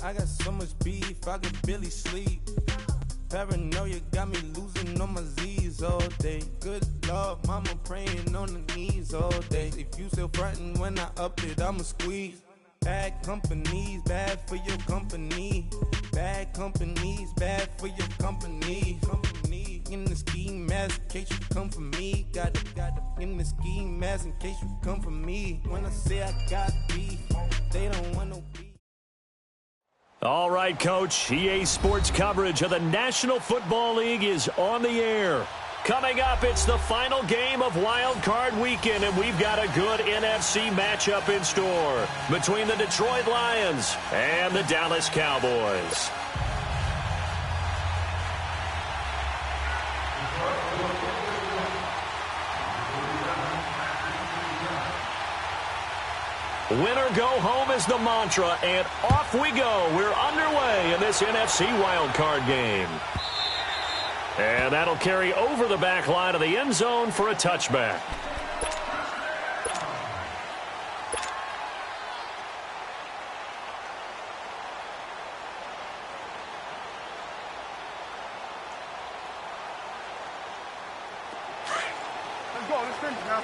I got so much beef, I could barely sleep. Paranoia got me losing on my Z's all day. Good Lord, mama praying on the knees all day. If you still frontin' when I up it, I'ma squeeze. Bad companies, bad for your company. Bad companies, bad for your company. Company in the ski mask in case you come for me. Got it in the ski mask in case you come for me. When I say I got beef, they don't want no beef. All right, Coach. EA Sports coverage of the National Football League is on the air. Coming up, it's the final game of Wild Card Weekend, and we've got a good NFC matchup in store between the Detroit Lions and the Dallas Cowboys. Winner go home is the mantra, and off we go. We're underway in this NFC wildcard game. And that'll carry over the back line of the end zone for a touchback. Let's go. Let's finish now.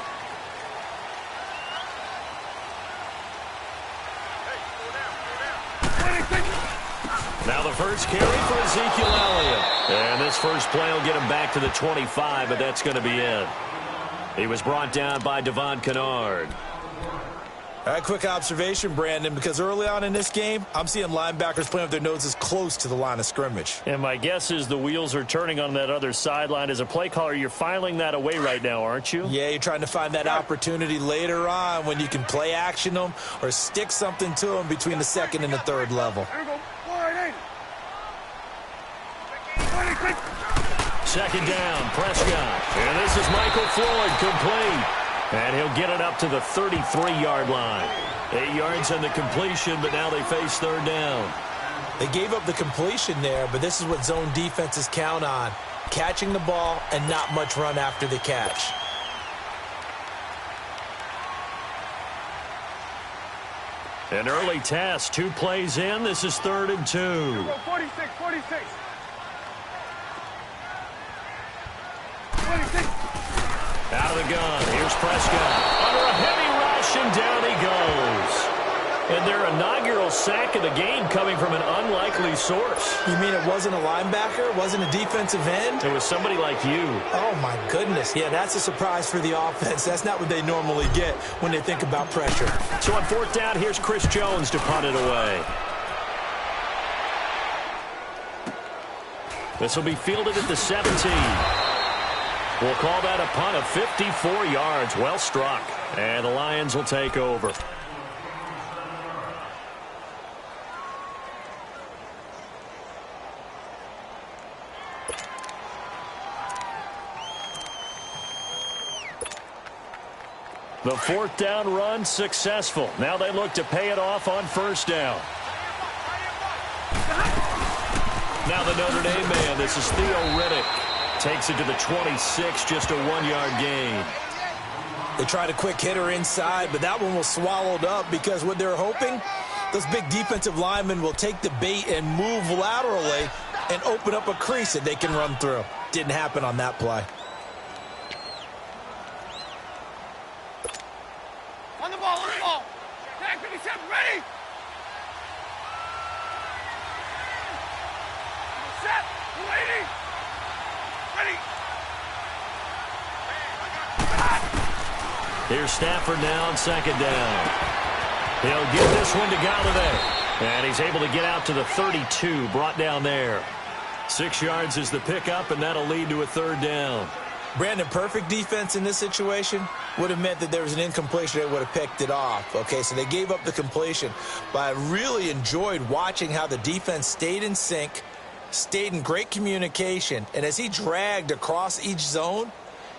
Now the first carry for Ezekiel Elliott. And this first play will get him back to the 25, but that's going to be it. He was brought down by Devon Kennard. All right, quick observation, Brandon, because early on in this game, I'm seeing linebackers playing with their noses close to the line of scrimmage. And my guess is the wheels are turning on that other sideline. As a play caller, you're filing that away right now, aren't you? Yeah, you're trying to find that opportunity later on when you can play action them or stick something to them between the second and the third level. Second down, Prescott. And this is Michael Floyd, complete. And he'll get it up to the 33-yard line. 8 yards on the completion, but now they face third down. They gave up the completion there, but this is what zone defenses count on. Catching the ball and not much run after the catch. An early test, 2 plays in. This is 3rd and 2. 46, 46. Out of the gun. Here's Prescott. Under a heavy rush, and down he goes. And their inaugural sack of the game coming from an unlikely source. You mean it wasn't a linebacker? It wasn't a defensive end? It was somebody like you. Oh, my goodness. Yeah, that's a surprise for the offense. That's not what they normally get when they think about pressure. So on 4th down, here's Chris Jones to punt it away. This will be fielded at the 17. We'll call that a punt of 54 yards. Well struck. And the Lions will take over. The 4th down run successful. Now they look to pay it off on 1st down. Now the Notre Dame man. This is Theo Riddick. Takes it to the 26, just a 1-yard gain. They tried a quick hitter inside, but that one was swallowed up because what they're hoping, those big defensive linemen will take the bait and move laterally and open up a crease that they can run through. Didn't happen on that play. On the ball, on the ball. Tag 57, ready. Set, waiting. Ready. Here's Stafford now on 2nd down. He'll give this one to Galladay. And he's able to get out to the 32, brought down there. 6 yards is the pickup, and that'll lead to a 3rd down. Brandon, perfect defense in this situation would have meant that there was an incompletion. They would have picked it off. Okay, so they gave up the completion. But I really enjoyed watching how the defense stayed in sync, stayed in great communication, and as he dragged across each zone,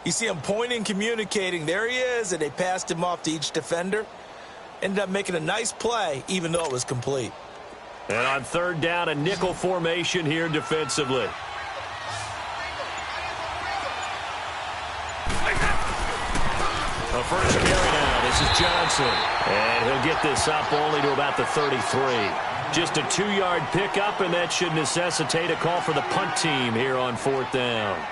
you see him pointing, communicating. There he is, and they passed him off to each defender. Ended up making a nice play, even though it was complete. And on 3rd down, a nickel formation here defensively. A first carry now. This is Johnson. And he'll get this up only to about the 33. Just a 2-yard pickup, and that should necessitate a call for the punt team here on 4th down.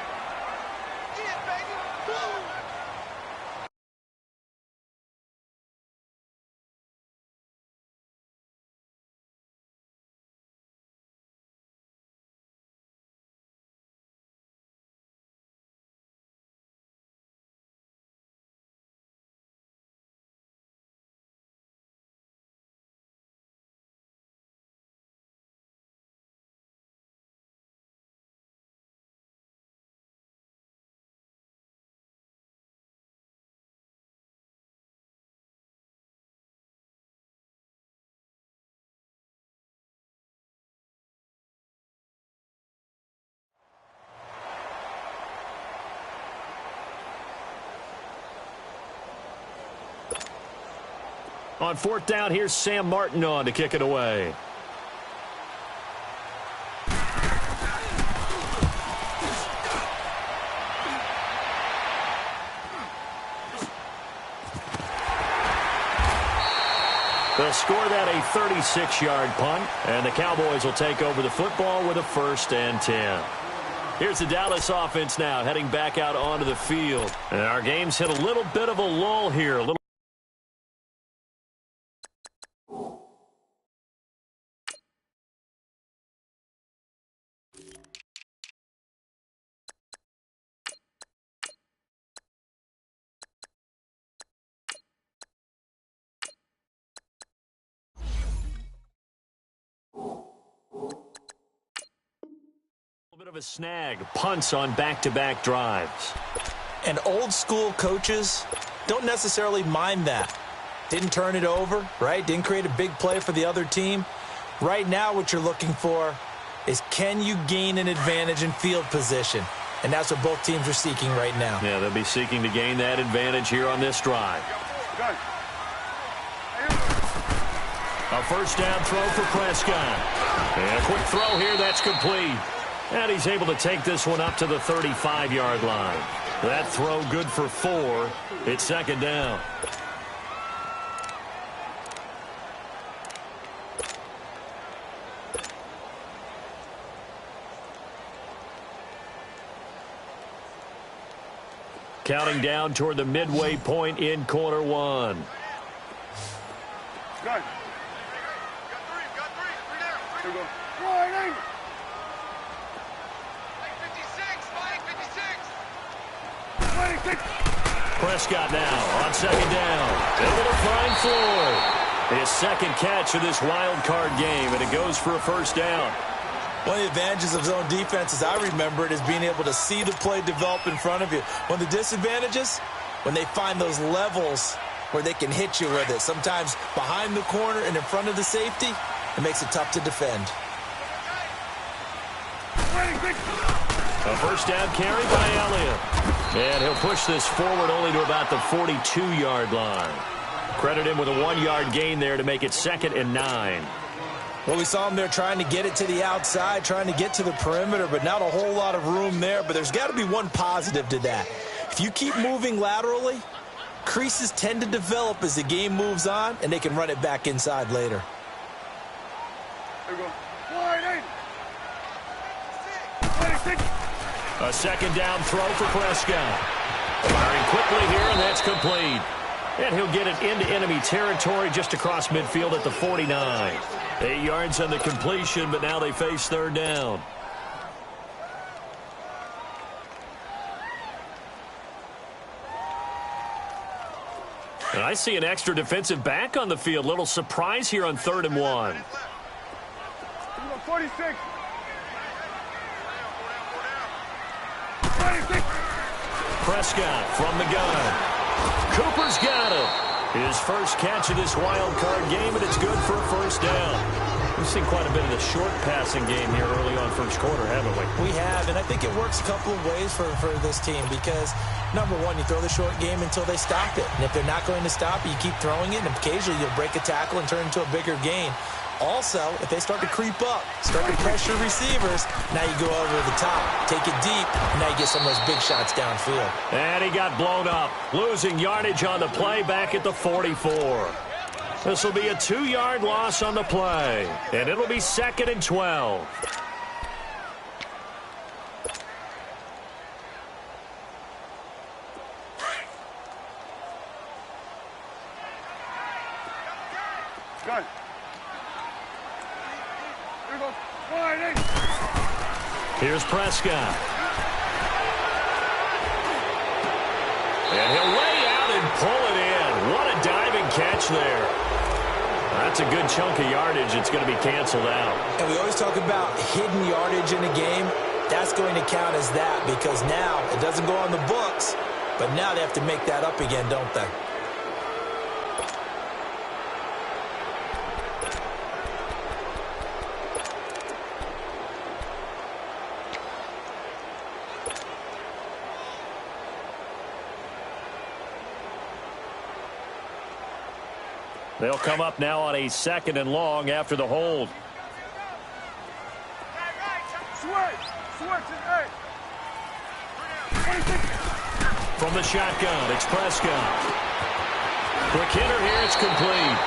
On 4th down, here's Sam Martin on to kick it away. They'll score that a 36-yard punt, and the Cowboys will take over the football with a 1st and 10. Here's the Dallas offense now heading back out onto the field. And our game's hit a little bit of a lull here. Bit of a snag, punts on back-to-back drives. And old-school coaches don't necessarily mind that. Didn't turn it over, right? Didn't create a big play for the other team. Right now what you're looking for is, can you gain an advantage in field position? And that's what both teams are seeking right now. Yeah, they'll be seeking to gain that advantage here on this drive. A 1st down throw for Prescott. And a quick throw here, that's complete. And he's able to take this one up to the 35-yard line. That throw good for 4. It's 2nd down. Counting down toward the midway point in quarter 1. Good. Got three. Here we go. Prescott now on 2nd down. Able to find Floyd. His 2nd catch of this wild card game, and it goes for a 1st down. One of the advantages of zone defense, as I remember it, is being able to see the play develop in front of you. One of the disadvantages, when they find those levels where they can hit you with it. Sometimes behind the corner and in front of the safety, it makes it tough to defend. A 1st down carry by Elliott. And he'll push this forward only to about the 42-yard line. Credit him with a 1-yard gain there to make it 2nd and 9. Well, we saw him there trying to get it to the outside, trying to get to the perimeter, but not a whole lot of room there. But there's got to be one positive to that. If you keep moving laterally, creases tend to develop as the game moves on, and they can run it back inside later. There we go. A 2nd down throw for Prescott. Firing quickly here, and that's complete. And he'll get it into enemy territory just across midfield at the 49. 8 yards on the completion, but now they face 3rd down. And I see an extra defensive back on the field. Little surprise here on 3rd and 1. 46. Prescott from the gun. Cooper's got it. His first catch of this wild card game, and it's good for a 1st down. We've seen quite a bit of the short passing game here early on 1st quarter, haven't we? We have, and I think it works a couple of ways for this team because, number one, you throw the short game until they stop it. And if they're not going to stop it, you keep throwing it, and occasionally you'll break a tackle and turn it into a bigger gain. Also, if they start to creep up, start to pressure receivers, now you go over the top, take it deep, and now you get some of those big shots downfield. And he got blown up, losing yardage on the play back at the 44. This will be a 2-yard loss on the play, and it'll be 2nd and 12. Good. Here goes. Here's Prescott. And he'll lay out and pull it in. What a diving catch there. That's a good chunk of yardage. It's going to be canceled out. And we always talk about hidden yardage in a game. That's going to count as that because now it doesn't go on the books, but now they have to make that up again, don't they? They'll come up now on a 2nd and long after the hold. From the shotgun, it's Prescott. Quick hitter here, it's complete.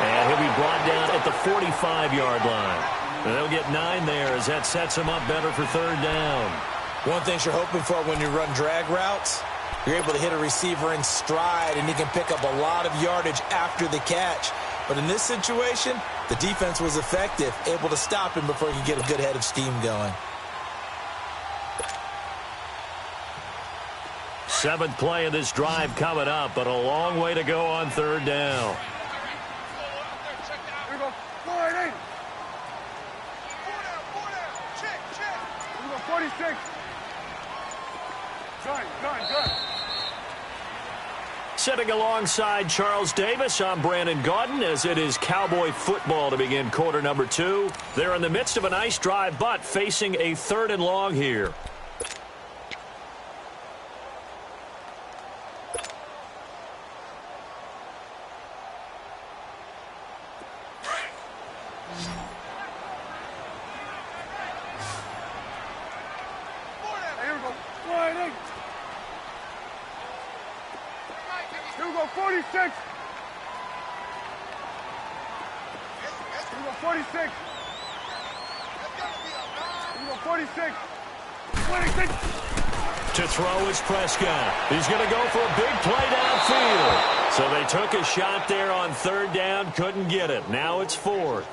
And he'll be brought down at the 45-yard line. And they'll get 9 there as that sets him up better for 3rd down. One thing you're hoping for when you run drag routes, you're able to hit a receiver in stride, and he can pick up a lot of yardage after the catch. But in this situation, the defense was effective, able to stop him before he could get a good head of steam going. 7th play of this drive coming up, but a long way to go on 3rd down. Here we go. 4-8. Check. Here we go. 46. Good. Sitting alongside Charles Davis, I'm Brandon Gaudin as it is Cowboy football to begin quarter number 2. They're in the midst of a nice drive, but facing a 3rd and long here. Here we go. 4-8. Here we go, 46. Here we go, 46. Here we go, 46. 26. To throw is Prescott. He's going to go for a big play downfield. So they took a shot there on 3rd down, couldn't get it. Now it's 4th.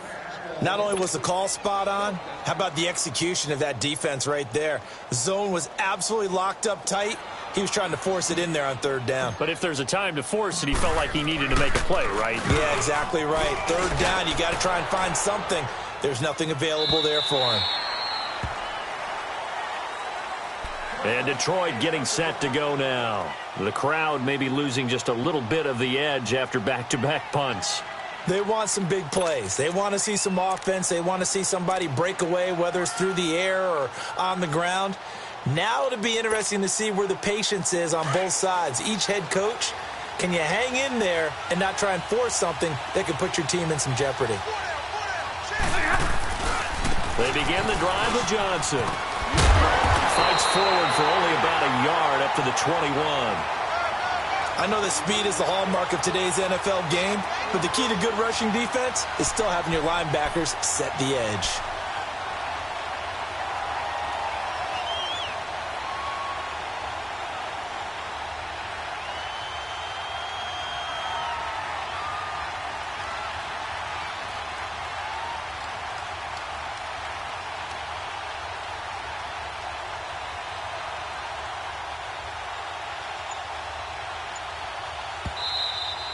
Not only was the call spot on, how about the execution of that defense right there? The zone was absolutely locked up tight. He was trying to force it in there on 3rd down. But if there's a time to force it, he felt like he needed to make a play, right? Yeah, exactly right. 3rd down, you got to try and find something. There's nothing available there for him. And Detroit getting set to go now. The crowd may be losing just a little bit of the edge after back-to-back punts. They want some big plays. They want to see some offense. They want to see somebody break away, whether it's through the air or on the ground. Now it'll be interesting to see where the patience is on both sides. Each head coach, can you hang in there and not try and force something that could put your team in some jeopardy? They begin the drive with Johnson. Fights forward for only about a yard up to the 21. I know that speed is the hallmark of today's NFL game, but the key to good rushing defense is still having your linebackers set the edge.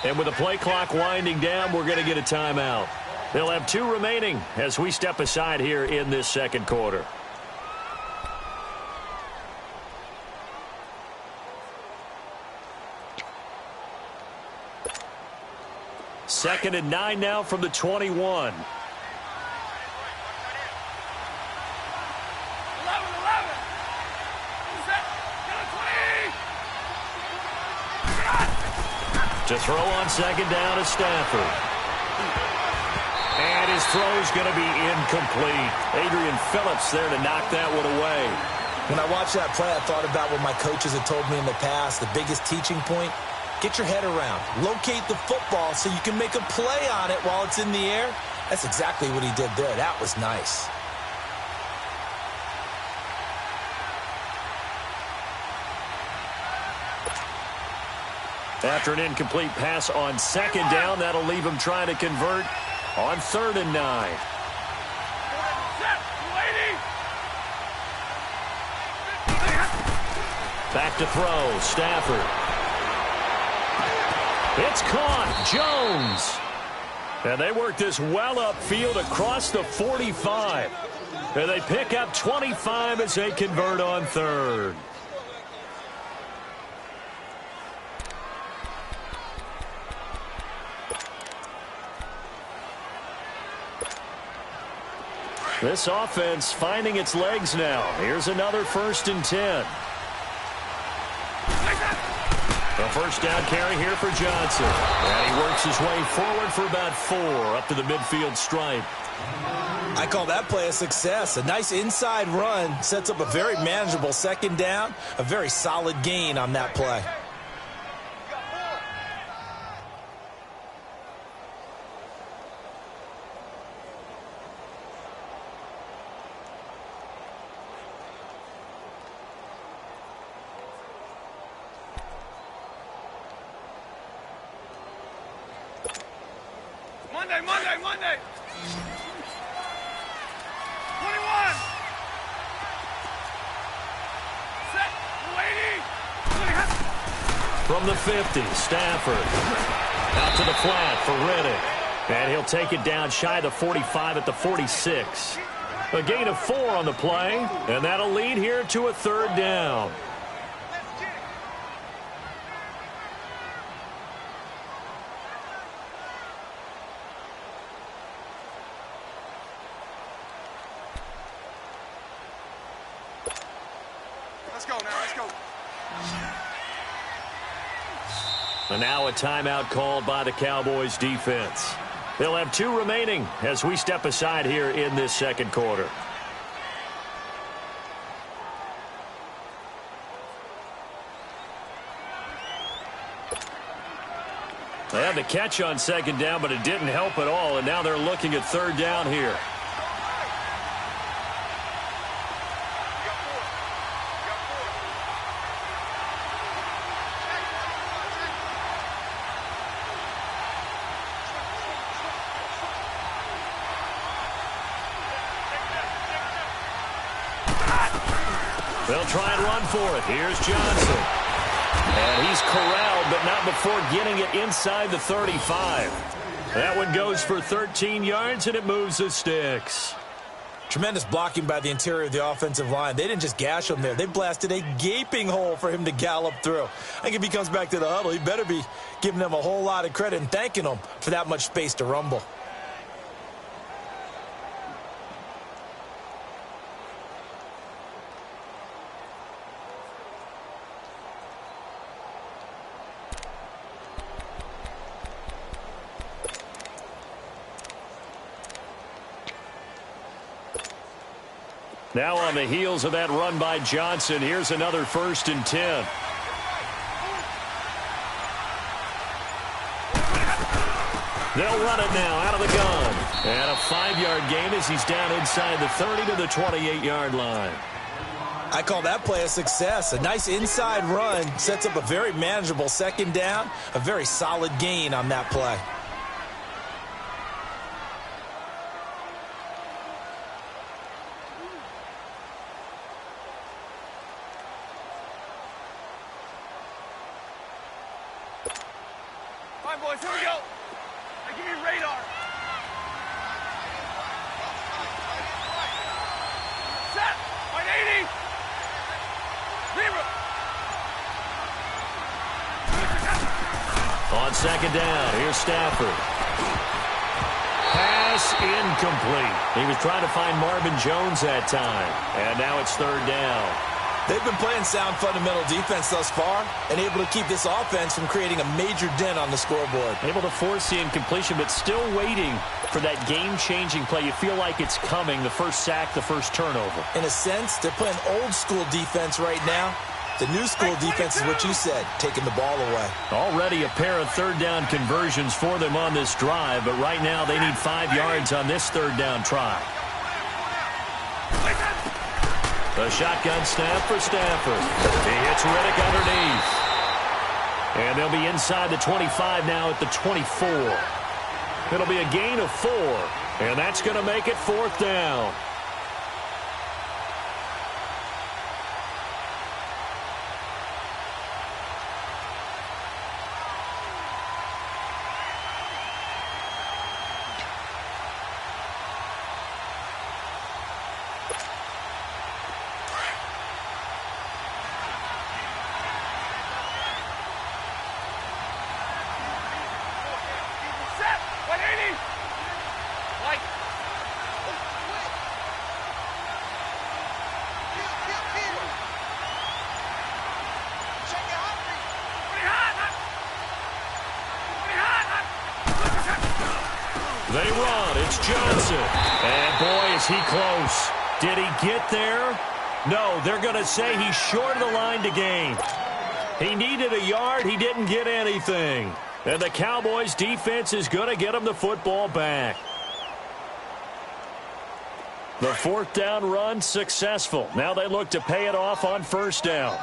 And with the play clock winding down, we're going to get a timeout. They'll have 2 remaining as we step aside here in this 2nd quarter. Second and 9 now from the 21. To throw on 2nd down is Stafford. And his throw's going to be incomplete. Adrian Phillips there to knock that one away. When I watched that play, I thought about what my coaches had told me in the past. The biggest teaching point, get your head around, locate the football so you can make a play on it while it's in the air. That's exactly what he did there. That was nice. After an incomplete pass on second down, that'll leave him trying to convert on 3rd and 9. Back to throw, Stafford. It's caught, Jones. And they work this well upfield across the 45. And they pick up 25 as they convert on 3rd. This offense finding its legs now. Here's another 1st and 10. A first down carry here for Johnson. And he works his way forward for about 4 up to the midfield stripe. I call that play a success. A nice inside run sets up a very manageable 2nd down. A very solid gain on that play. Monday. 21. Set. Waiting. From the 50, Stafford. Out to the flat for Riddick. And he'll take it down shy of the 45 at the 46. A gain of 4 on the play, and that'll lead here to a 3rd down. Let's go. And now a timeout called by the Cowboys defense. They'll have 2 remaining as we step aside here in this 2nd quarter. They had the catch on 2nd down, but it didn't help at all, and now they're looking at 3rd down here. They'll try and run for it. Here's Johnson. And he's corralled, but not before getting it inside the 35. That one goes for 13 yards, and it moves the sticks. Tremendous blocking by the interior of the offensive line. They didn't just gash him there. They blasted a gaping hole for him to gallop through. I think if he comes back to the huddle, he better be giving them a whole lot of credit and thanking them for that much space to rumble. Now on the heels of that run by Johnson, here's another 1st and 10. They'll run it now out of the gun. And a 5-yard gain as he's down inside the 30 to the 28-yard line. I call that play a success. A nice inside run sets up a very manageable 2nd down. A very solid gain on that play. Boys, here we go. Now give me radar. Set. 180. Zero. On 2nd down, here's Stafford. Pass incomplete. He was trying to find Marvin Jones that time. And now it's 3rd down. They've been playing sound fundamental defense thus far and able to keep this offense from creating a major dent on the scoreboard. Able to force the incompletion, but still waiting for that game-changing play. You feel like it's coming, the first sack, the first turnover. In a sense, they're playing old-school defense right now, The new school defense is what you said, taking the ball away. Already a pair of third down conversions for them on this drive, but right now they need 5 yards on this third down try. The shotgun snap for Stafford. He hits Riddick underneath. And they'll be inside the 25 now at the 24. It'll be a gain of 4, and that's going to make it 4th down. They run. It's Johnson. And, boy, is he close. Did he get there? No, they're going to say he's short of the line to gain. He needed a yard. He didn't get anything. And the Cowboys' defense is going to get him the football back. The 4th down run successful. Now they look to pay it off on 1st down.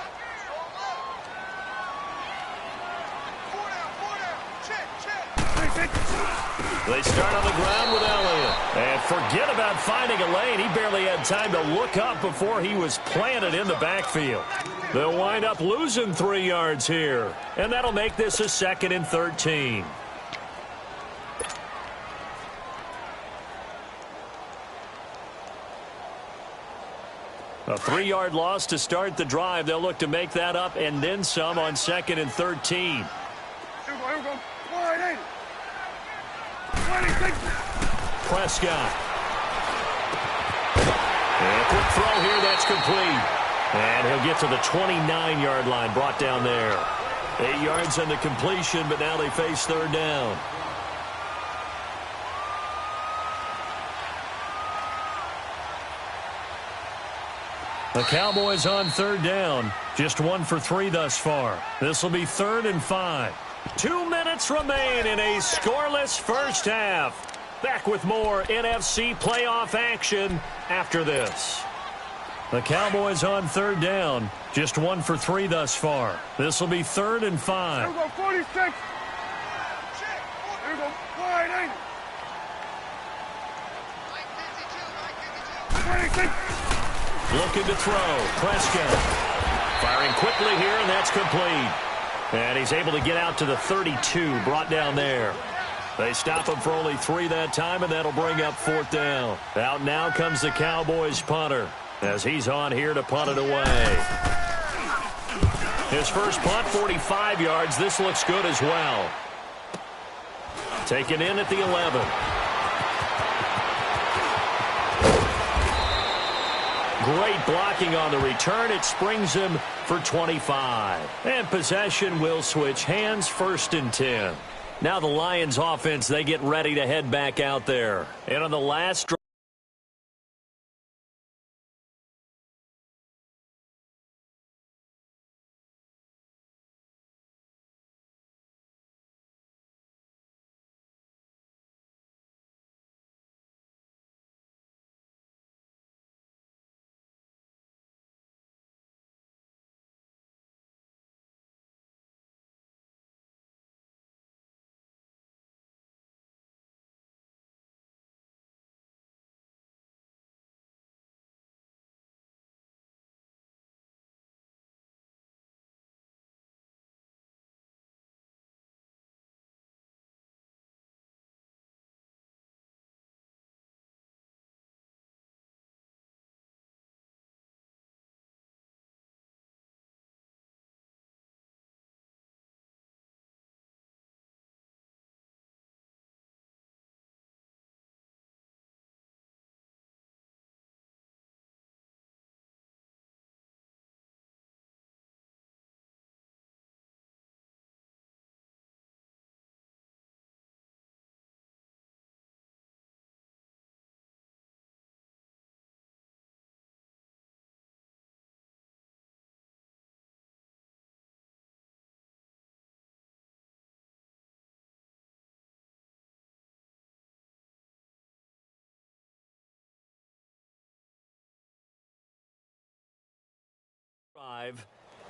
They start on the ground with Elliott. And forget about finding a lane. He barely had time to look up before he was planted in the backfield. They'll wind up losing 3 yards here. And that'll make this a 2nd and 13. A 3-yard loss to start the drive. They'll look to make that up and then some on 2nd and 13. Here we go. Wide eight. Prescott. And a quick throw here, that's complete. And he'll get to the 29-yard line, brought down there. 8 yards on the completion, but now they face 3rd down. The Cowboys on 3rd down. Just 1 for 3 thus far. This will be 3rd and 5. 2 minutes remain in a scoreless first half. Back with more NFC playoff action after this. The Cowboys on 3rd down. Just 1 for 3 thus far. This will be 3rd and 5. Here we go, 46. Here we go, wide 8. 26. Looking to throw. Prescott. Firing quickly here, and that's complete. And he's able to get out to the 32, brought down there. They stop him for only 3 that time, and that'll bring up 4th down. Out now comes the Cowboys punter as he's on here to punt it away. His first punt, 45 yards. This looks good as well. Taken in at the 11. Great blocking on the return. It springs him for 25. And possession will switch hands, 1st and 10. Now the Lions offense, they get ready to head back out there. And on the last drive,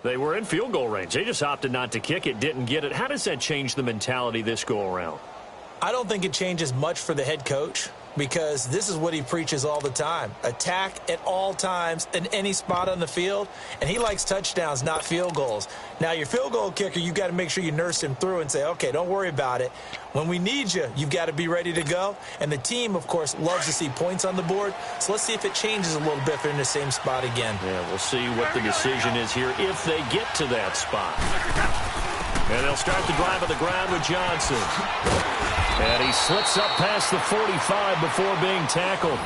They were in field goal range. They just opted not to kick it, didn't get it. How does that change the mentality this go-around? I don't think it changes much for the head coach because this is what he preaches all the time. Attack at all times in any spot on the field, and he likes touchdowns, not field goals. Now, your field goal kicker, you've got to make sure you nurse him through and say, okay, don't worry about it. When we need you, you've got to be ready to go. And the team, of course, loves to see points on the board. So let's see if it changes a little bit if they're in the same spot again. Yeah, we'll see what the decision is here if they get to that spot. And they'll start the drive on the ground with Johnson. And he slips up past the 45 before being tackled.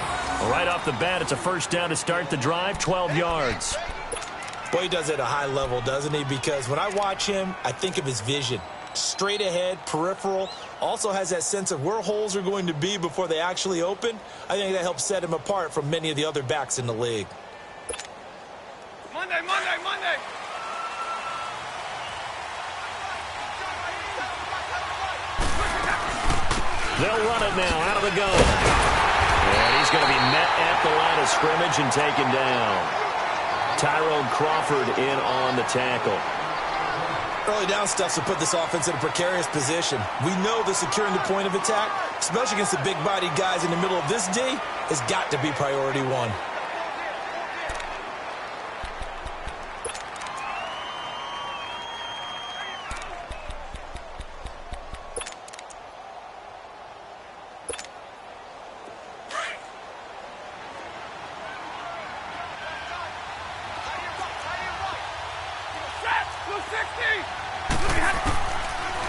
Right off the bat, it's a first down to start the drive, 12 yards. Boy, he does it at a high level, doesn't he? Because when I watch him, I think of his vision. Straight ahead, peripheral. Also has that sense of where holes are going to be before they actually open. I think that helps set him apart from many of the other backs in the league. Monday. They'll run it now out of the gun. And he's going to be met at the line of scrimmage and taken down. Tyrone Crawford in on the tackle. Early down stuff to put this offense in a precarious position. We know that securing the point of attack, especially against the big-bodied guys in the middle of this D, has got to be priority one.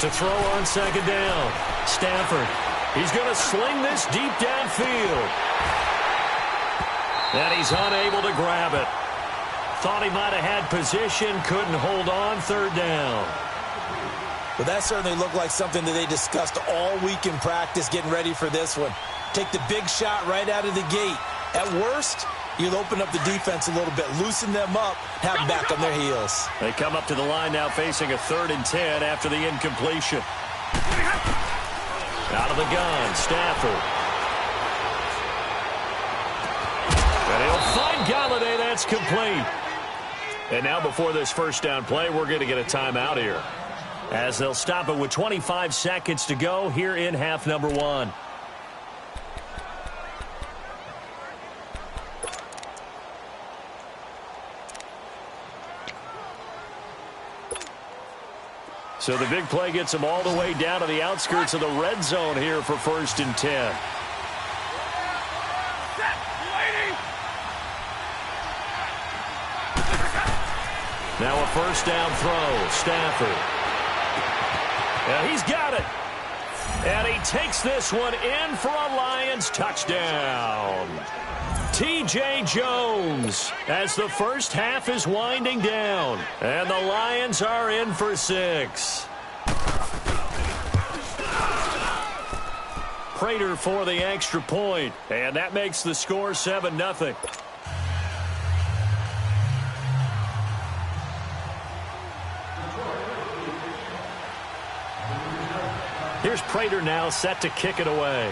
To throw on second down. Stafford. He's going to sling this deep downfield. And he's unable to grab it. Thought he might have had position. Couldn't hold on. Third down. Well, that certainly looked like something that they discussed all week in practice getting ready for this one. Take the big shot right out of the gate. At worst, you'll open up the defense a little bit, loosen them up, have them back on their heels. They come up to the line now facing a 3rd and 10 after the incompletion. Out of the gun, Stafford. And he'll find Galladay. That's complete. And now before this first down play, we're going to get a timeout here, as they'll stop it with 25 seconds to go here in half number 1. So the big play gets them all the way down to the outskirts of the red zone here for 1st and 10. Now a first down throw. Stafford. And he's got it. And he takes this one in for a Lions touchdown. T.J. Jones, as the first half is winding down. And the Lions are in for 6. Prater for the extra point. And that makes the score 7-0. Here's Prater now set to kick it away.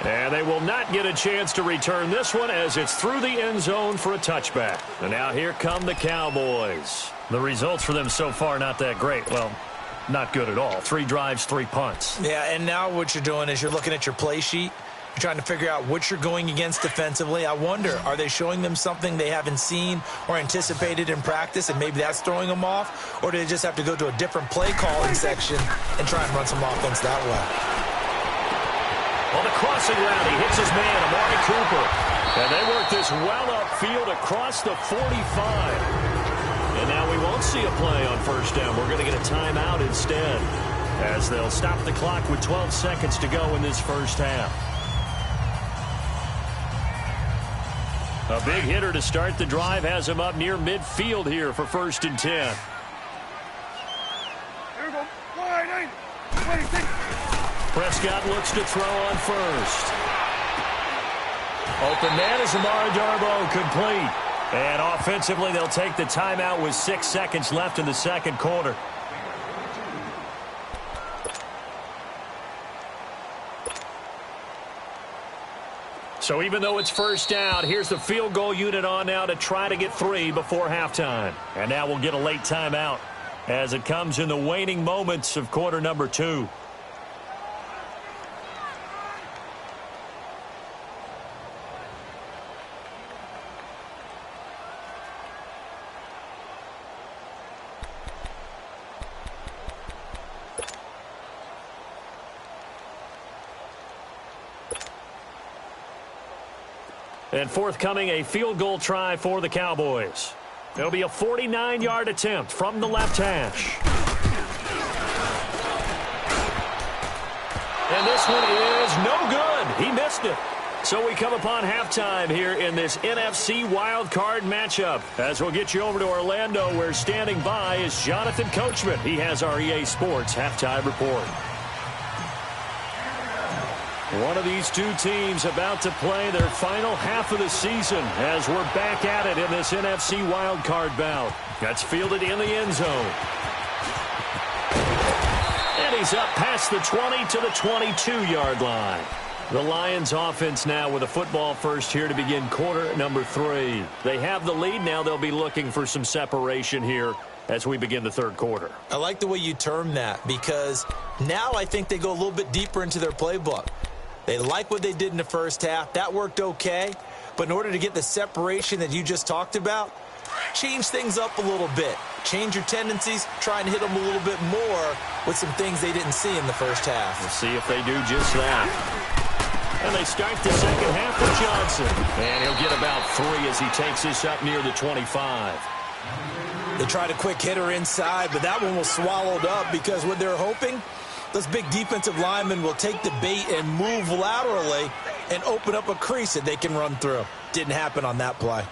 And they will not get a chance to return this one as it's through the end zone for a touchback. And now here come the Cowboys. The results for them so far not that great. Well, not good at all. 3 drives, 3 punts. Yeah, and now what you're doing is you're looking at your play sheet. You're trying to figure out what you're going against defensively. I wonder, are they showing them something they haven't seen or anticipated in practice, and maybe that's throwing them off? Or do they just have to go to a different play calling section and try and run some offense that way? On the crossing route, he hits his man, Amari Cooper. And they work this well upfield across the 45. And now we won't see a play on first down. We're going to get a timeout instead, as they'll stop the clock with 12 seconds to go in this first half. A big hitter to start the drive has him up near midfield here for 1st and 10. Here we go. 1-8. 26. Prescott looks to throw on first. Open man is Amari Darboh, complete. And offensively, they'll take the timeout with 6 seconds left in the second quarter. So even though it's first down, here's the field goal unit on now to try to get 3 before halftime. And now we'll get a late timeout as it comes in the waning moments of quarter number 2. And forthcoming, a field goal try for the Cowboys. It'll be a 49-yard attempt from the left hash. And this one is no good. He missed it. So we come upon halftime here in this NFC wildcard matchup. As we'll get you over to Orlando, where standing by is Jonathan Coachman. He has our EA Sports halftime report. One of these two teams about to play their final half of the season as we're back at it in this NFC wildcard bout. That's fielded in the end zone. And he's up past the 20 to the 22-yard line. The Lions offense now with a football first here to begin quarter number 3. They have the lead now. They'll be looking for some separation here as we begin the third quarter. I like the way you term that because now I think they go a little bit deeper into their playbook. They like what they did in the first half. That worked okay. But in order to get the separation that you just talked about, change things up a little bit. Change your tendencies. Try and hit them a little bit more with some things they didn't see in the first half. We'll see if they do just that. And they start the second half with Johnson. And he'll get about 3 as he takes this up near the 25. They tried a quick hitter inside, but that one was swallowed up because what they're hoping, those big defensive linemen will take the bait and move laterally and open up a crease that they can run through. Didn't happen on that play.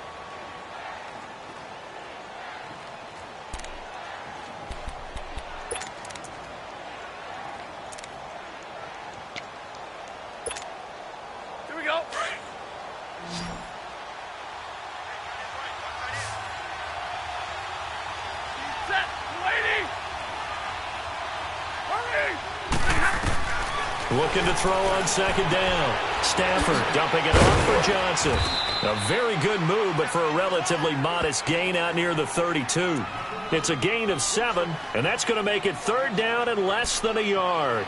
Here we go. Set. Waiting. Hurry. Looking to throw on second down. Stafford dumping it off for Johnson. A very good move, but for a relatively modest gain out near the 32. It's a gain of 7, and that's going to make it third down and less than a yard.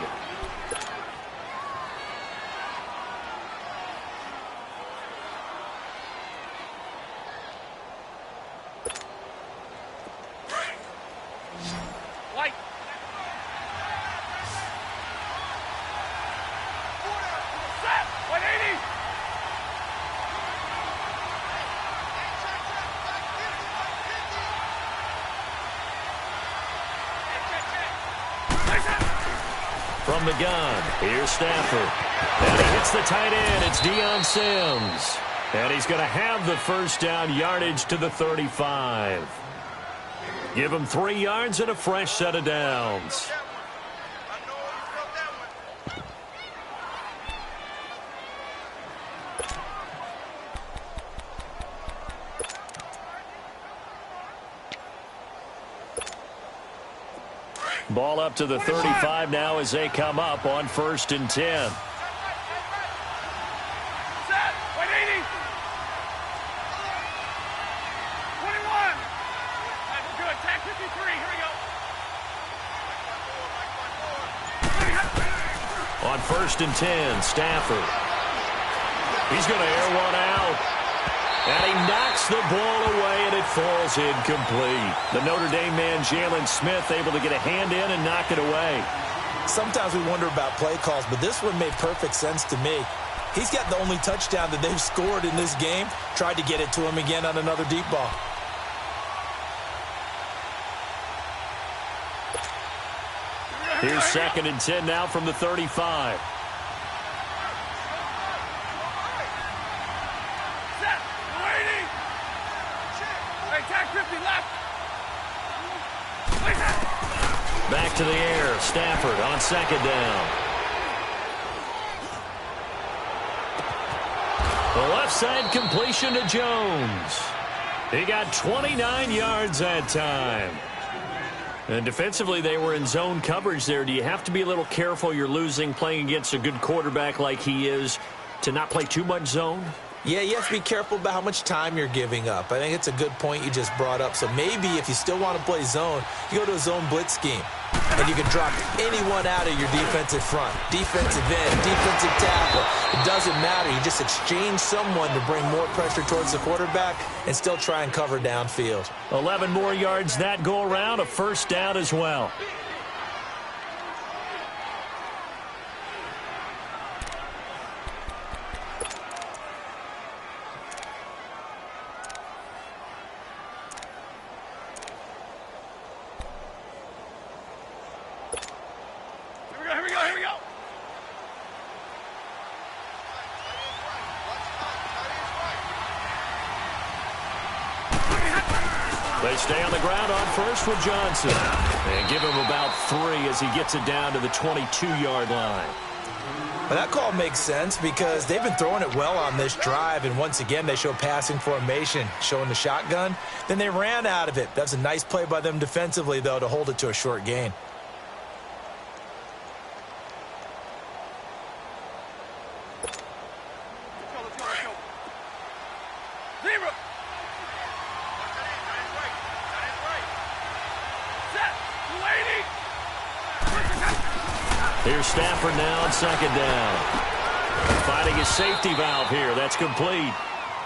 From the gun, here's Stafford. And he hits the tight end. It's Deion Sims. And he's going to have the first down, yardage to the 35. Give him 3 yards and a fresh set of downs. Ball up to the 35 now as they come up on 1st and 10. Set. 180. 21. Good. Tag 53. Here we go. On 1st and 10, Stafford. He's going to air one out. And he knocks the ball away, and it falls incomplete. The Notre Dame man, Jalen Smith, able to get a hand in and knock it away. Sometimes we wonder about play calls, but this one made perfect sense to me. He's got the only touchdown that they've scored in this game. Tried to get it to him again on another deep ball. Here's 2nd and 10 now from the 35. Back to the air. Stafford on 2nd down. The left side completion to Jones. He got 29 yards that time. And defensively, they were in zone coverage there. Do you have to be a little careful? You're losing playing against a good quarterback like he is. to not play too much zone? Yeah, you have to be careful about how much time you're giving up. I think it's a good point you just brought up. So maybe if you still want to play zone, you go to a zone blitz scheme. And you can drop anyone out of your defensive front. Defensive end, defensive tackle. It doesn't matter. You just exchange someone to bring more pressure towards the quarterback and still try and cover downfield. 11 more yards that go around, a first down as well. They stay on the ground on first with Johnson. And give him about 3 as he gets it down to the 22-yard line. Well, that call makes sense because they've been throwing it well on this drive, and once again they show passing formation, showing the shotgun. Then they ran out of it. That's a nice play by them defensively, though, to hold it to a short gain. Here's Stafford now on second down. Finding his safety valve here. That's complete.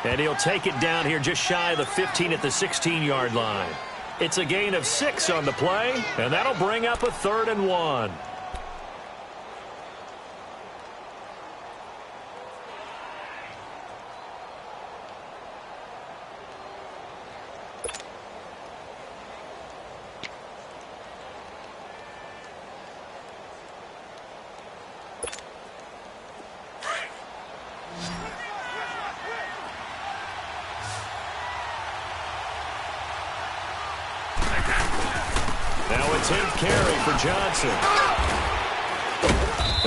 And he'll take it down here just shy of the 15 at the 16-yard line. It's a gain of 6 on the play, and that'll bring up a 3rd and 1. Now a 10th carry for Johnson.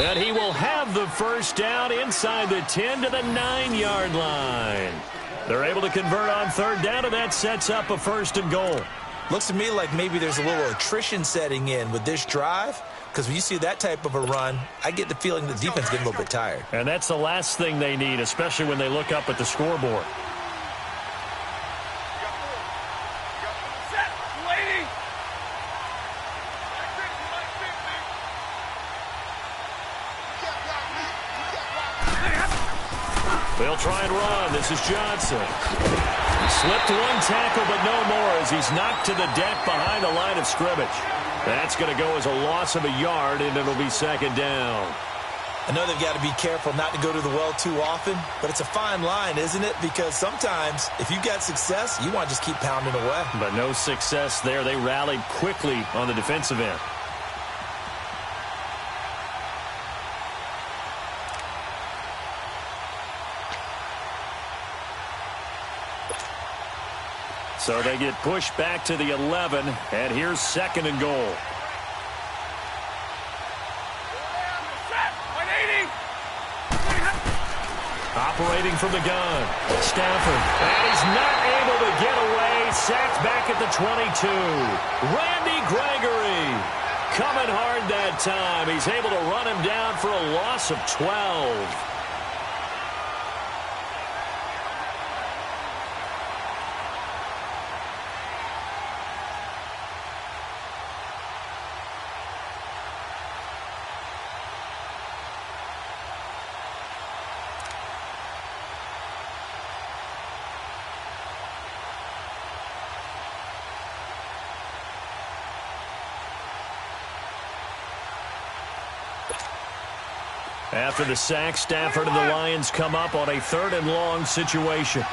And he will have the first down inside the 10 to the 9-yard line. They're able to convert on 3rd down, and that sets up a 1st and goal. Looks to me like maybe there's a little attrition setting in with this drive, because when you see that type of a run, I get the feeling the defense getting a little bit tired. And that's the last thing they need, especially when they look up at the scoreboard. They'll try and run. This is Johnson. He slipped 1 tackle, but no more as he's knocked to the deck behind the line of scrimmage. That's going to go as a loss of a yard, and it'll be 2nd down. I know they've got to be careful not to go to the well too often, but it's a fine line, isn't it? Because sometimes, if you've got success, you want to just keep pounding away. But no success there. They rallied quickly on the defensive end. So they get pushed back to the 11, and here's 2nd and goal. Operating from the gun, Stafford, and he's not able to get away. Sacked back at the 22. Randy Gregory coming hard that time. He's able to run him down for a loss of 12. After the sack, Stafford and the Lions come up on a 3rd and long situation.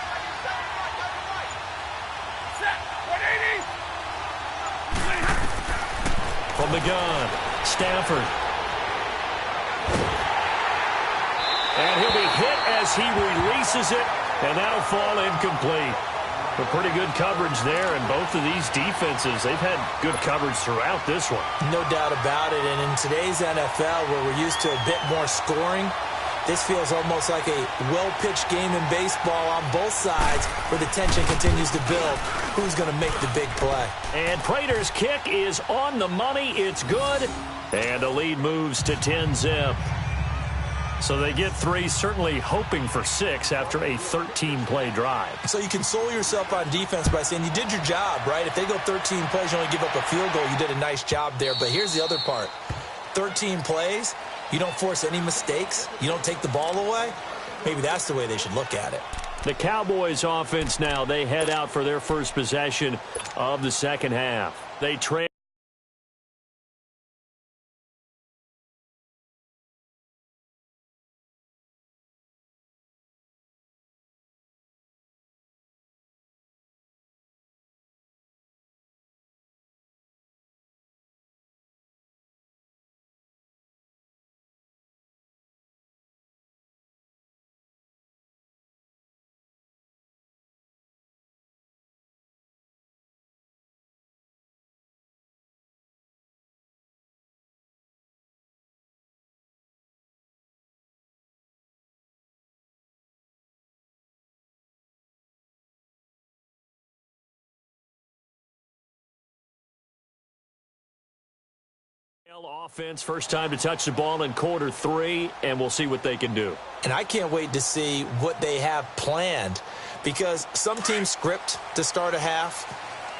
From the gun, Stafford. And he'll be hit as he releases it, and that'll fall incomplete. But pretty good coverage there, and both of these defenses, they've had good coverage throughout this one. No doubt about it, and in today's NFL, where we're used to a bit more scoring, this feels almost like a well-pitched game in baseball on both sides where the tension continues to build. Who's going to make the big play? And Prater's kick is on the money. It's good, and the lead moves to 10-zip. So they get 3, certainly hoping for 6 after a 13-play drive. So you console yourself on defense by saying you did your job, right? If they go 13 plays, you only give up a field goal, you did a nice job there. But here's the other part. 13 plays, you don't force any mistakes, you don't take the ball away. Maybe that's the way they should look at it. The Cowboys offense now, they head out for their first possession of the second half. They trail. Offense, first time to touch the ball in quarter 3, and we'll see what they can do. And I can't wait to see what they have planned, because some teams script to start a half.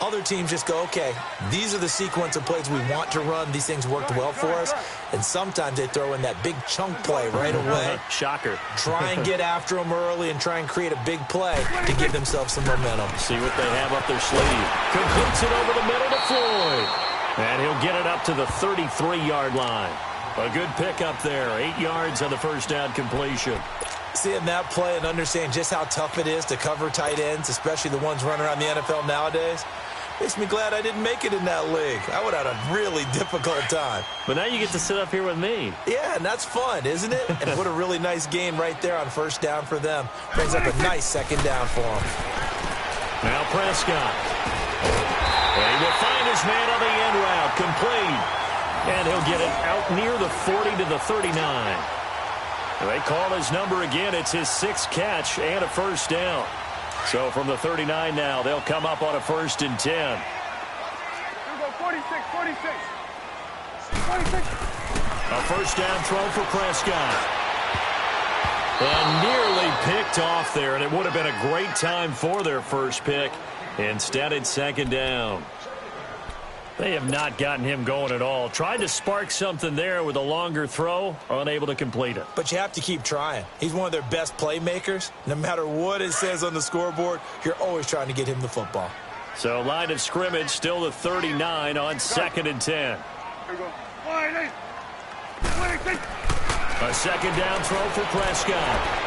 Other teams just go, okay, these are the sequence of plays we want to run. These things worked well for us. And sometimes they throw in that big chunk play right away. Shocker. Try and get after them early and try and create a big play to give themselves some momentum. See what they have up their sleeve. Completes it over the middle to Floyd. And he'll get it up to the 33-yard line. A good pickup there. 8 yards on the first down completion. Seeing that play and understanding just how tough it is to cover tight ends, especially the ones running around the NFL nowadays, makes me glad I didn't make it in that league. I would have had a really difficult time. But now you get to sit up here with me. Yeah, and that's fun, isn't it? And what a really nice game right there on first down for them. Brings up a nice second down for them. Now Prescott. And he will find his man on the end route. Complete. And he'll get it out near the 40 to the 39. They call his number again. It's his 6th catch and a first down. So from the 39 now, they'll come up on a 1st and 10. Here we go, 46. A first down throw for Prescott. And nearly picked off there, and it would have been a great time for their first pick. Instead, it's 2nd down. They have not gotten him going at all. Tried to spark something there with a longer throw, unable to complete it. But you have to keep trying. He's one of their best playmakers. No matter what it says on the scoreboard, you're always trying to get him the football. So line of scrimmage still the 39 on 2nd and 10. Here we go. 26. A 2nd down throw for Prescott.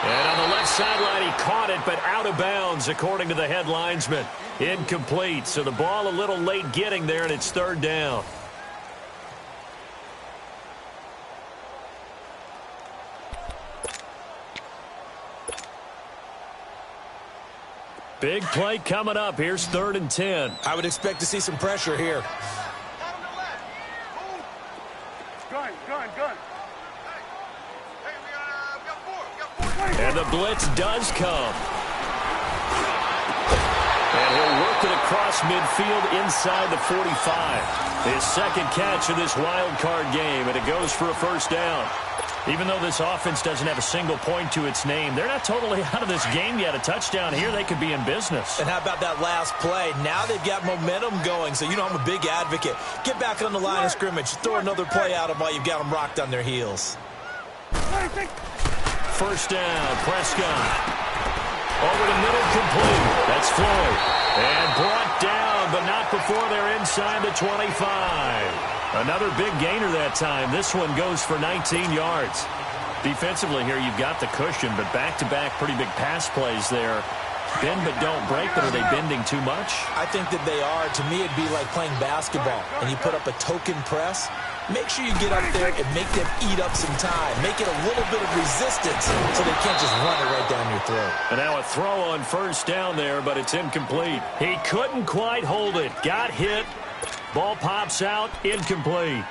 And on the left sideline, he caught it, but out of bounds, according to the head linesman. Incomplete. So the ball a little late getting there, and it's 3rd down. Big play coming up. Here's 3rd and 10. I would expect to see some pressure here. Gun. And the blitz does come. And he'll work it across midfield inside the 45. His 2nd catch of this wild card game, and it goes for a first down. Even though this offense doesn't have a single point to its name, they're not totally out of this game yet. A touchdown here, they could be in business. And how about that last play? Now they've got momentum going, so you know I'm a big advocate. Get back on the line of scrimmage. Throw another play out of while you've got them rocked on their heels. First down, Prescott. Over the middle, complete. That's Floyd. And brought down, but not before they're inside the 25. Another big gainer that time. This one goes for 19 yards. Defensively here, you've got the cushion, but back-to-back pretty big pass plays there. Bend but don't break, but are they bending too much? I think that they are. To me, it'd be like playing basketball, and you put up a token press. Make sure you get up there and make them eat up some time. Make it a little bit of resistance so they can't just run it right down your throat. And now a throw on first down there, but it's incomplete. He couldn't quite hold it. Got hit. Ball pops out. Incomplete.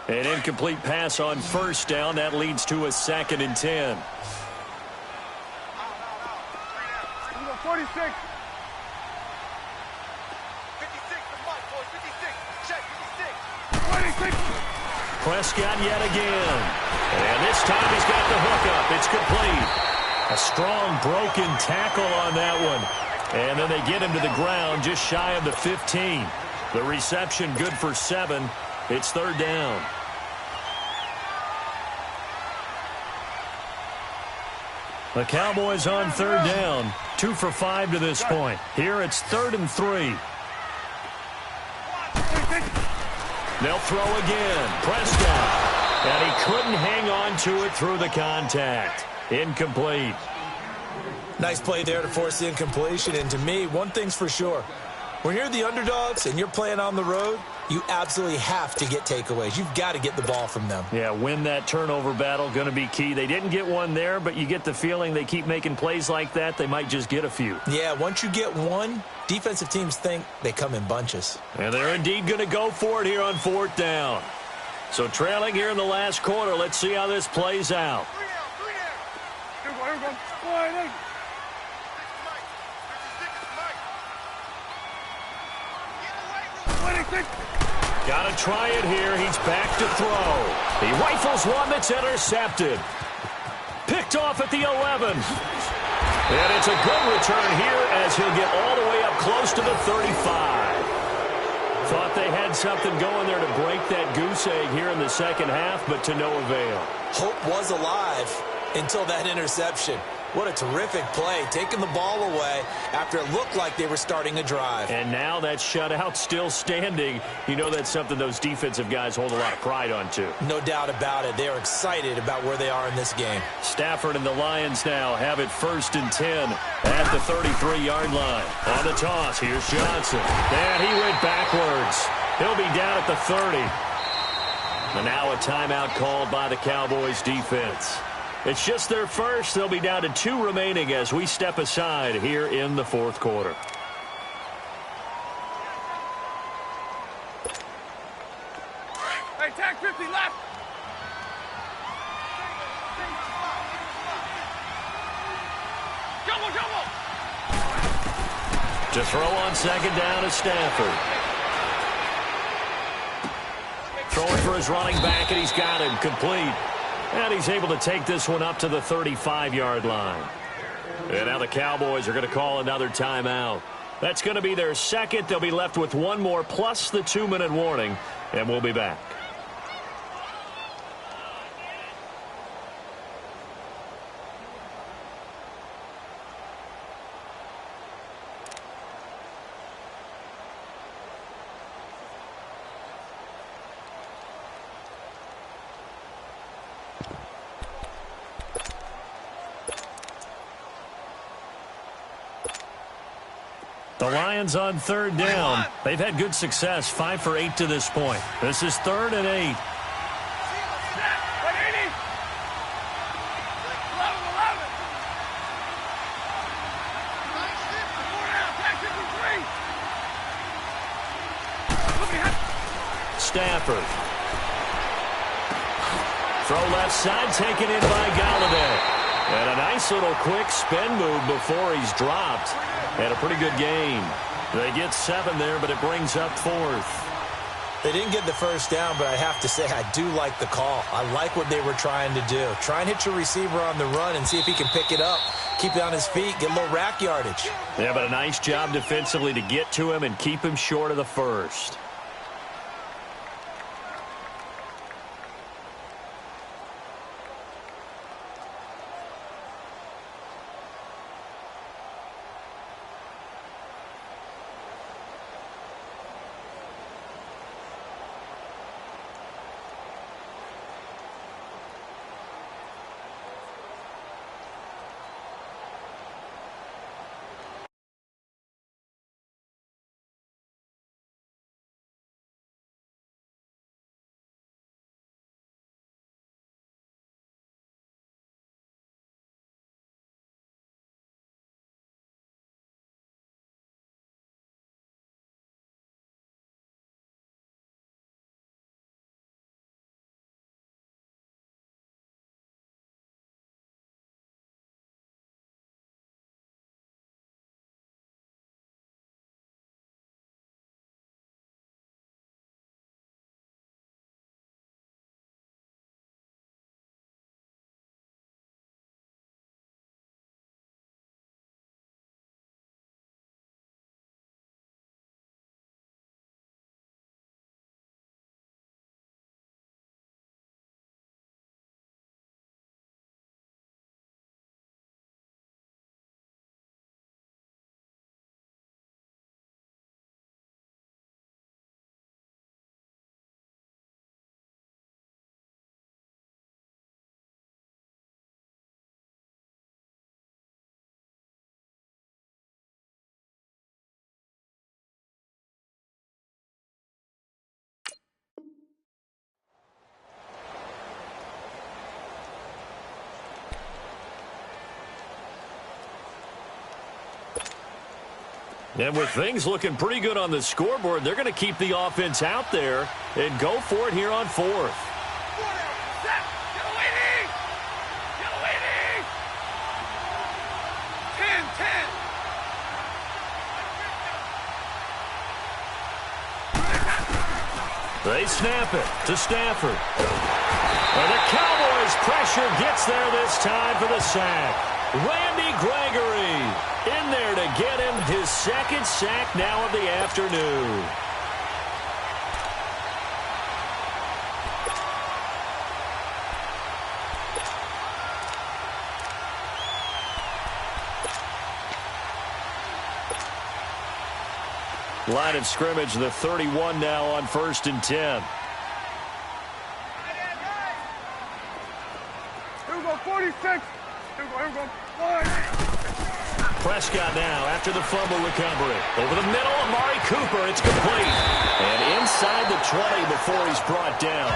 An incomplete pass on first down. That leads to a 2nd and 10. 56. 56, the mic, boys. 56. Check, 56. 26. Prescott yet again. And this time he's got the hook up. It's complete. A strong broken tackle on that one. And then they get him to the ground just shy of the 15. The reception good for 7. It's third down. The Cowboys on third down. 2 for 5 to this point. Here it's 3rd and 3. They'll throw again. Prescott. And he couldn't hang on to it through the contact. Incomplete. Nice play there to force the incompletion. And to me, one thing's for sure. When you're the underdogs and you're playing on the road, you absolutely have to get takeaways. You've got to get the ball from them. Yeah, win that turnover battle, going to be key. They didn't get one there, but you get the feeling they keep making plays like that, they might just get a few. Yeah, once you get one, defensive teams think they come in bunches. And they're indeed going to go for it here on 4th down. So trailing here in the last quarter, let's see how this plays out. Here we go. Sliding. Got to try it here. He's back to throw. He rifles one that's intercepted. Picked off at the 11. And it's a good return here as he'll get all the way up close to the 35. Thought they had something going there to break that goose egg here in the second half, but to no avail. Hope was alive until that interception. What a terrific play, taking the ball away after it looked like they were starting a drive. And now that shutout still standing. You know that's something those defensive guys hold a lot of pride on, too. No doubt about it. They are excited about where they are in this game. Stafford and the Lions now have it 1st and 10 at the 33-yard line. On the toss, here's Johnson. And he went backwards. He'll be down at the 30. And now a timeout called by the Cowboys defense. It's just their first. They'll be down to 2 remaining as we step aside here in the 4th quarter. Hey, tag 50 left. Jumbo, jumbo. To throw on 2nd down is Stafford. Throwing for his running back, and he's got him complete. And he's able to take this one up to the 35-yard line. And now the Cowboys are going to call another timeout. That's going to be their second. They'll be left with one more plus the 2-minute warning, and we'll be back. The Lions on 3rd down. They've had good success, 5 for 8 to this point. This is 3rd and 8. Stafford. Throw left side, taken in by Galladay. And a nice little quick spin move before he's dropped. And a pretty good gain. They get 7 there, but it brings up 4th. They didn't get the first down, but I have to say I do like the call. I like what they were trying to do. Try and hit your receiver on the run and see if he can pick it up. Keep it on his feet, get a little rack yardage. Yeah, but a nice job defensively to get to him and keep him short of the first. And with things looking pretty good on the scoreboard, they're going to keep the offense out there and go for it here on fourth. They snap it to Stafford. And the Cowboys' pressure gets there this time for the sack. Randy Gregory in there to get him his second sack now of the afternoon. Line of scrimmage, the 31 now on 1st and 10. Here we go, 46. Here we go. Prescott now after the fumble recovery. Over the middle, Amari Cooper. It's complete. And inside the 20 before he's brought down.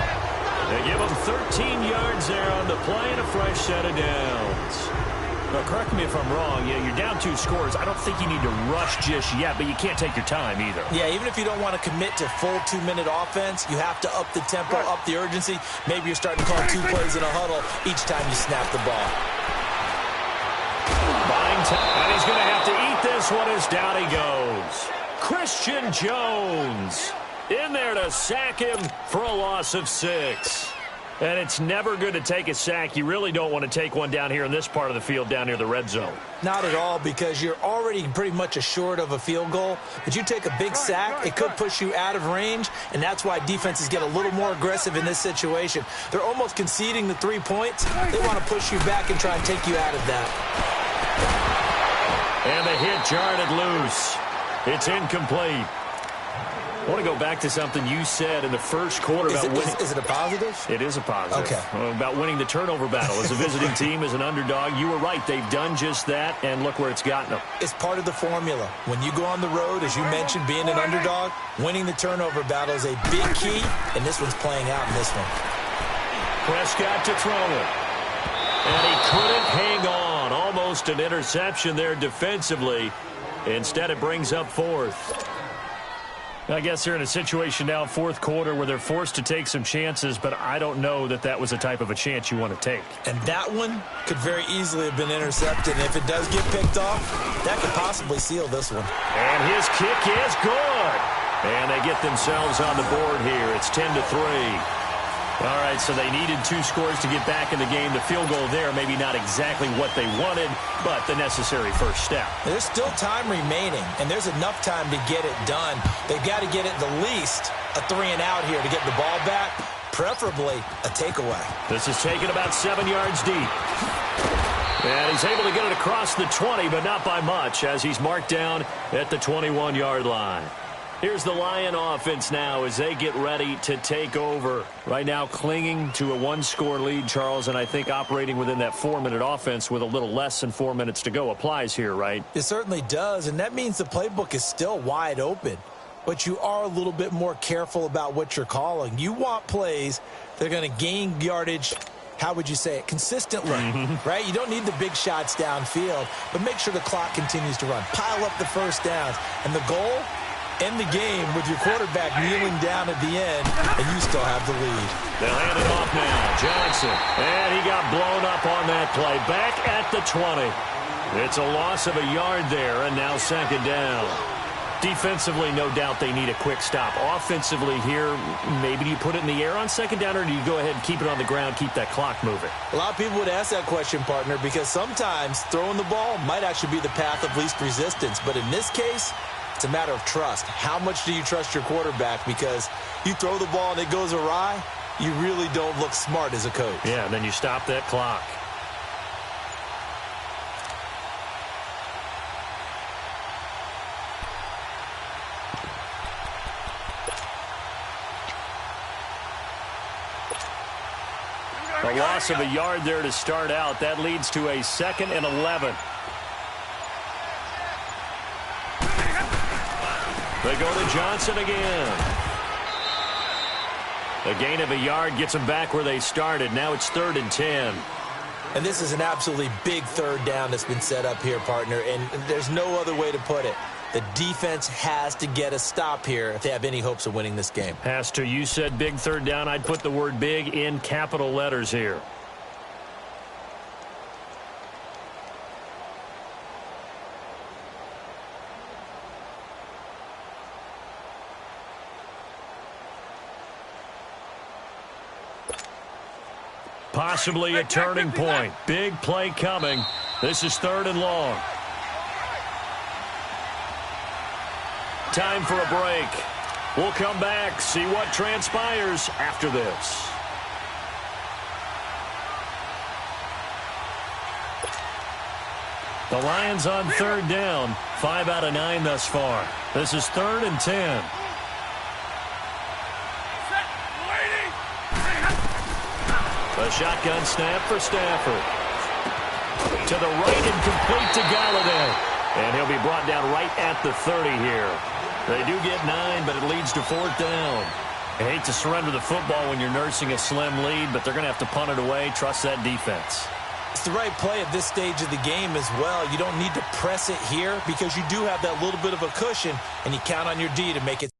They give him 13 yards there on the play and a fresh set of downs. Well, correct me if I'm wrong. Yeah, you're down 2 scores. I don't think you need to rush just yet, but you can't take your time either. Yeah, even if you don't want to commit to full 2-minute offense, you have to up the tempo, up the urgency. Maybe you're starting to call 2 plays in a huddle each time you snap the ball. Buying time, and he's going to have to eat this one as down he goes. Christian Jones in there to sack him for a loss of 6. And it's never good to take a sack. You really don't want to take one down here in this part of the field down near the red zone. Not at all, because you're already pretty much assured of a field goal. But you take a big sack, it could push you out of range, and that's why defenses get a little more aggressive in this situation. They're almost conceding the 3 points. They want to push you back and try and take you out of that. And the hit jarred it loose. It's incomplete. I want to go back to something you said in the first quarter about winning. Is it a positive? It is a positive. Okay. About winning the turnover battle as a visiting team, as an underdog. You were right. They've done just that, and look where it's gotten them. It's part of the formula. When you go on the road, as you mentioned, being an underdog, winning the turnover battle is a big key, and this one's playing out in this one. Prescott to throw it. And he couldn't hang on. Almost an interception there defensively. Instead, it brings up 4th. I guess they're in a situation now, 4th quarter, where they're forced to take some chances, but I don't know that that was the type of a chance you want to take. And that one could very easily have been intercepted. And if it does get picked off, that could possibly seal this one. And his kick is good. And they get themselves on the board here. It's 10-3. All right, so they needed 2 scores to get back in the game. The field goal there, maybe not exactly what they wanted, but the necessary first step. There's still time remaining, and there's enough time to get it done. They've got to get at the least a 3-and-out here to get the ball back, preferably a takeaway. This is taken about 7 yards deep. And he's able to get it across the 20, but not by much, as he's marked down at the 21-yard line. Here's the Lion offense now as they get ready to take over. Right now clinging to a 1-score lead, Charles, and I think operating within that 4-minute offense with a little less than 4 minutes to go applies here, right? It certainly does, and that means the playbook is still wide open. But you are a little bit more careful about what you're calling. You want plays that are going to gain yardage, how would you say it, consistently, right? You don't need the big shots downfield, but make sure the clock continues to run. Pile up the first downs, and the goal, end the game with your quarterback kneeling down at the end, and you still have the lead. They'll hand it off now. Johnson. And he got blown up on that play. Back at the 20. It's a loss of a yard there, and now 2nd down. Defensively, no doubt they need a quick stop. Offensively here, maybe you put it in the air on 2nd down, or do you go ahead and keep it on the ground, keep that clock moving? A lot of people would ask that question, partner, because sometimes throwing the ball might actually be the path of least resistance. But in this case, it's a matter of trust. How much do you trust your quarterback? Because you throw the ball and it goes awry, you really don't look smart as a coach. Yeah, and then you stop that clock. A loss of a yard there to start out. That leads to a 2nd and 11. They go to Johnson again. A gain of a yard gets them back where they started. Now it's 3rd and 10. And this is an absolutely big 3rd down that's been set up here, partner, and there's no other way to put it. The defense has to get a stop here if they have any hopes of winning this game. Pastor, you said big third down. I'd put the word big in capital letters here. Possibly a turning point. Big play coming. This is 3rd and long. Time for a break. We'll come back, see what transpires after this. The Lions on 3rd down. 5 out of 9 thus far. This is 3rd and 10. A shotgun snap for Stafford. To the right and complete to Galladay. And he'll be brought down right at the 30 here. They do get 9, but it leads to 4th down. I hate to surrender the football when you're nursing a slim lead, but they're going to have to punt it away. Trust that defense. It's the right play at this stage of the game as well. You don't need to press it here because you do have that little bit of a cushion, and you count on your D to make it.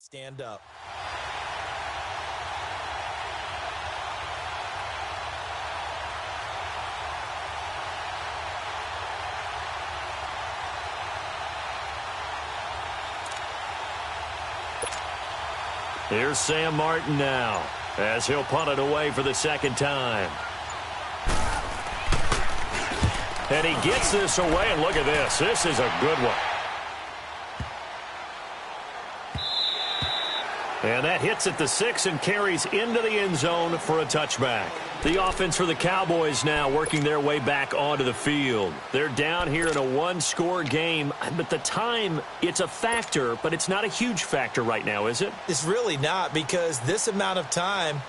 Stand up. Here's Sam Martin now as he'll punt it away for the 2nd time. And he gets this away, and look at this. This is a good one. And that hits at the 6 and carries into the end zone for a touchback. The offense for the Cowboys now working their way back onto the field. They're down here in a 1-score game, but the time, it's a factor, but it's not a huge factor right now, is it? It's really not, because this amount of time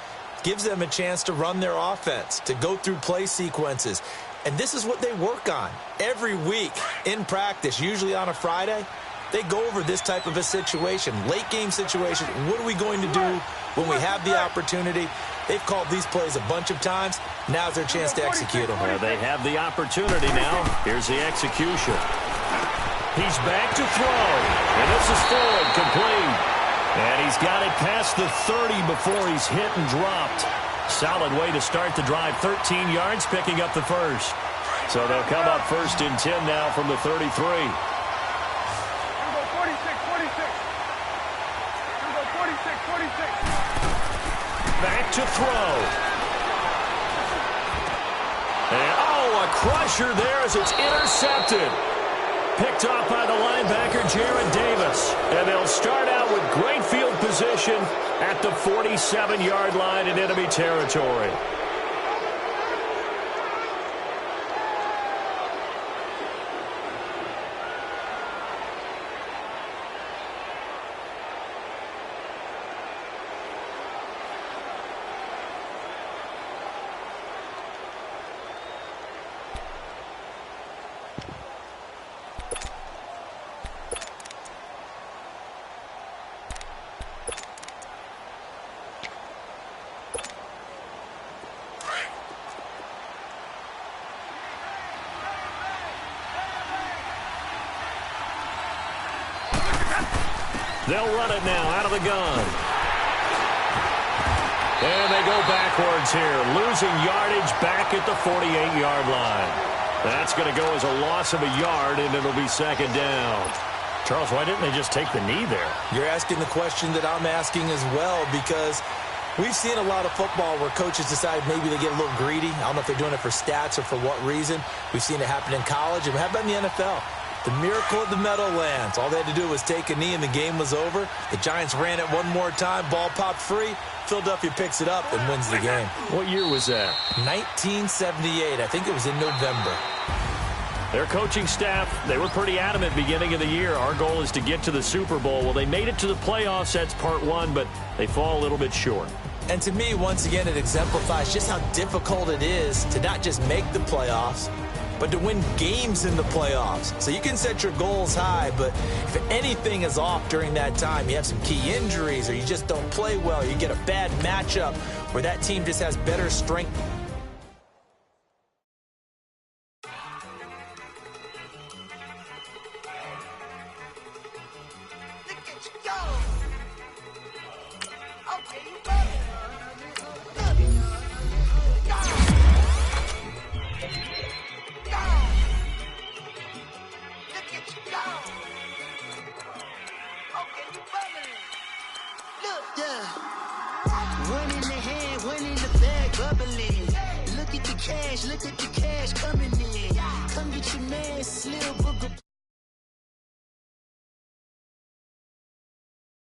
gives them a chance to run their offense, to go through play sequences. And this is what they work on every week in practice, usually on a Friday. They go over this type of a situation, late game situation. What are we going to do when we have the opportunity? They've called these plays a bunch of times. Now's their chance to execute them. They have the opportunity now. Here's the execution. He's back to throw. And this is forward, complete. And he's got it past the 30 before he's hit and dropped. Solid way to start the drive. 13 yards, picking up the first. So they'll come up 1st and 10 now from the 33. Back to throw. And, a crusher there as it's intercepted. Picked off by the linebacker, Jared Davis. And they'll start out with great field position at the 47-yard line in enemy territory. They'll run it now out of the gun. And they go backwards here, losing yardage back at the 48-yard line. That's going to go as a loss of a yard, and it'll be 2nd down. Charles, why didn't they just take the knee there? You're asking the question that I'm asking as well, because We've seen a lot of football where coaches decide maybe they get a little greedy. I don't know if they're doing it for stats or for what reason. We've seen it happen in college. And how about in the NFL? The miracle of the Meadowlands. All they had to do was take a knee and the game was over. The Giants ran it one more time. Ball popped free. Philadelphia picks it up and wins the game. What year was that? 1978. I think it was in November. Their coaching staff, they were pretty adamant beginning of the year. Our goal is to get to the Super Bowl. Well, they made it to the playoffs. That's part one, but they fall a little bit short. And to me, once again, it exemplifies just how difficult it is to not just make the playoffs, but to win games in the playoffs. So you can set your goals high, but if anything is off during that time, you have some key injuries or you just don't play well, you get a bad matchup where that team just has better strength. Look at the cash coming in. Come get your man, Slim Booger